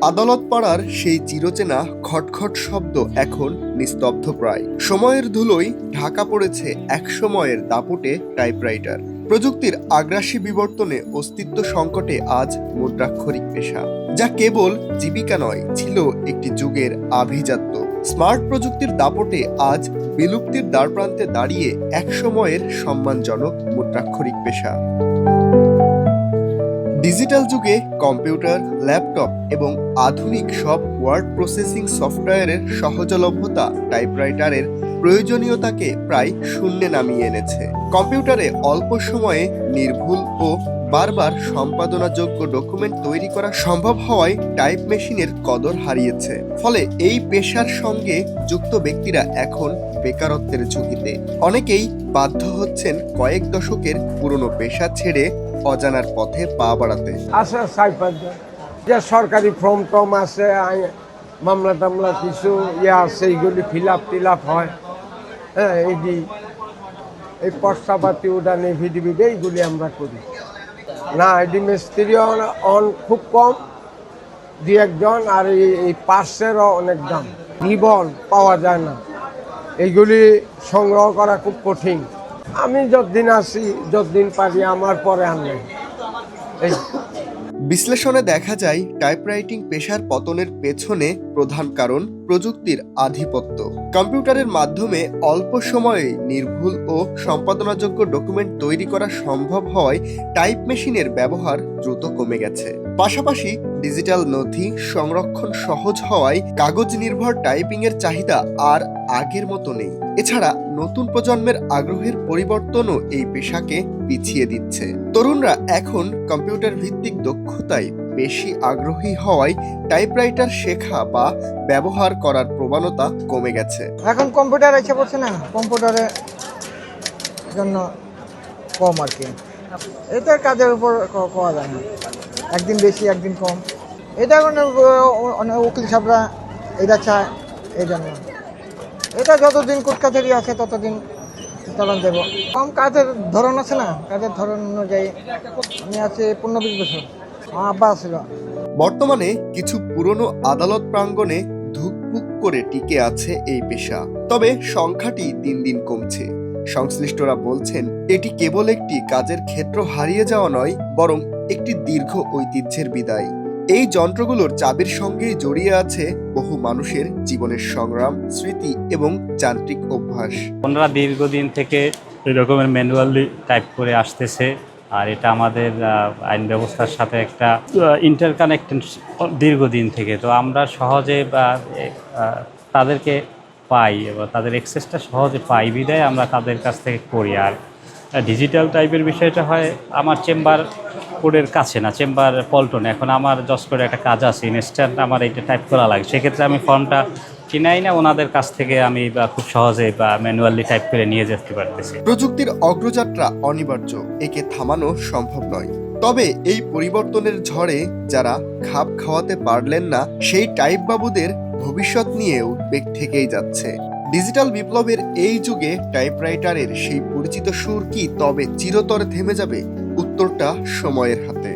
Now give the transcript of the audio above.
আদালত পাড়ার সেই চিরচেনা খটখট শব্দ এখন নিস্তব্ধ প্রায়। সময়ের ধুলোয় ঢাকা পড়েছে একসময়ের দাপুটে টাইপরাইটার। প্রযুক্তির আগ্রাসী বিবর্তনে অস্তিত্ব সংকটে আজ মুদ্রাক্ষরিক পেশা, যা কেবল জীবিকা নয়, ছিল একটি যুগের আভিজাত্য। স্মার্ট প্রযুক্তির দাপটে আজ বিলুপ্তির দ্বারপ্রান্তে দাঁড়িয়ে একসময়ের সম্মানজনক মুদ্রাক্ষরিক পেশা। ডিজিটাল যুগে কম্পিউটার, ল্যাপটপ এবং আধুনিক সব ওয়ার্ড প্রসেসিং সফটওয়্যারের সহজলভ্যতা টাইপরাইটারের প্রয়োজনীয়তাকে প্রায় শূন্যে নামিয়ে এনেছে। কম্পিউটারে অল্প সময়ে নির্ভুল ও বারবার সম্পাদনাযোগ্য ডকুমেন্ট তৈরি করা সম্ভব হওয়ায় টাইপ মেশিনের কদর হারিয়েছে। ফলে এই পেশার সঙ্গে যুক্ত ব্যক্তিরা এখন বেকারত্বের ঝুঁকিতে। অনেকেই বাধ্য হচ্ছেন কয়েক দশকের পুরনো পেশা ছেড়ে অজানার পথে পা বাড়াতে। আছে যে সরকারি ফর্ম টর্ম আছে, মামলা টামলা কিছু আছে, এইগুলি ফিল আপ হয়। হ্যাঁ, এই পর্সাপাতি উড়ান এভিডিভিড এইগুলি আমরা করি না। এডি মিস্ত্রি অন খুব কম, দু একজন, আর এই পার্সেরও অনেক দাম। রিবন পাওয়া যায় না, এইগুলি সংগ্রহ করা খুব কঠিন। আমি যতদিন আসি, যতদিন পারি, আমার পরে আনলেন। বিশ্লেষণে দেখা যায় টাইপরাইটিং পেশার পতনের পেছনে প্রধান কারণ প্রযুক্তির আধিপত্য। কম্পিউটারের মাধ্যমে অল্প সময়ে নির্ভুল ও সম্পাদনাযোগ্য ডকুমেন্ট তৈরি করা সম্ভব হওয়ায় টাইপ মেশিনের ব্যবহার দ্রুত কমে গেছে। পাশাপাশি ডিজিটাল নথি সংরক্ষণ সহজ হওয়ায় কাগজ নির্ভর টাইপিং এর চাহিদা আর আগের মতো নেই। এছাড়া নতুন প্রজন্মের আগ্রহের পরিবর্তনও এই পেশাকে পিছিয়ে দিচ্ছে। তরুণরা এখন কম্পিউটার ভিত্তিক দক্ষতায় বেশি আগ্রহী হওয়ায় টাইপরাইটার শেখা বা ব্যবহার করার প্রবণতা কমে গেছে। এখন কম্পিউটার এসে পড়ছে না, কম্পিউটারের জন্য কম আর কি। এটা কাজের উপর করা যায় না, একদিন বেশি একদিন কম। এটা অনেক উকিল সাহেবরা এটা চায়, এই জন্য এটা যতদিন কোর্ট কাছারি আছে ততদিন চালান দেব। কম কাজের ধরন আছে না, কাজের ধরন অনুযায়ী আমি আছি 15-20 বছর, আমার আব্বা ছিল। বর্তমানে কিছু পুরনো আদালত প্রাঙ্গণে ধুকপুক করে টিকে আছে এই পেশা, তবে সংখ্যাটি দিন দিন কমছে। সংশ্লিষ্টরা বলছেন এটি কেবল একটি কাজের ক্ষেত্র হারিয়ে যাওয়া নয়, বরং একটি দীর্ঘ ঐতিহ্যের বিদায়। এই যন্ত্রগুলোর চাবির সঙ্গেই জড়িয়ে আছে বহু মানুষের জীবনের সংগ্রাম, স্মৃতি এবং যান্ত্রিক অভ্যাস। ওনারা দীর্ঘদিন থেকে এই রকমের ম্যানুয়ালি টাইপ করে আসতেছে, আর এটা আমাদের আইন ব্যবস্থার সাথে একটা ইন্টারকানেক্টেড দীর্ঘদিন থেকে। তো আমরা সহজে তাদেরকে পাই এবং তাদের অ্যাক্সেসটা সহজে পাই বিদায় আমরা তাদের কাছ থেকে করি। আর ডিজিটাল টাইপের বিষয়টা হয় আমার চেম্বার কোডের কাছে না, চেম্বার পল্টনে। এখন আমার জজ করে একটা কাজ আছে, ইনস্ট্যান্ট আমার এইটা টাইপ করা লাগে, সেক্ষেত্রে আমি ফর্মটা কিনাই না, ওনাদের কাছ থেকে আমি খুব সহজে ম্যানুয়ালি টাইপ করে নিয়ে যেতে পারতেছি। প্রযুক্তির অগ্রযাত্রা অনিবার্য, একে থামানো সম্ভব নয়। তবে এই পরিবর্তনের ঝড়ে যারা খাপ খাওয়াতে পারলেন না, সেই টাইপ বাবুদের ভবিষ্যৎ নিয়ে উদ্বেগ থেকেই যাচ্ছে। ডিজিটাল বিপ্লবের এই যুগে টাইপরাইটারের সেই পরিচিত সুর কি তবে চিরতরে থেমে যাবে? উত্তরটা সময়ের হাতে।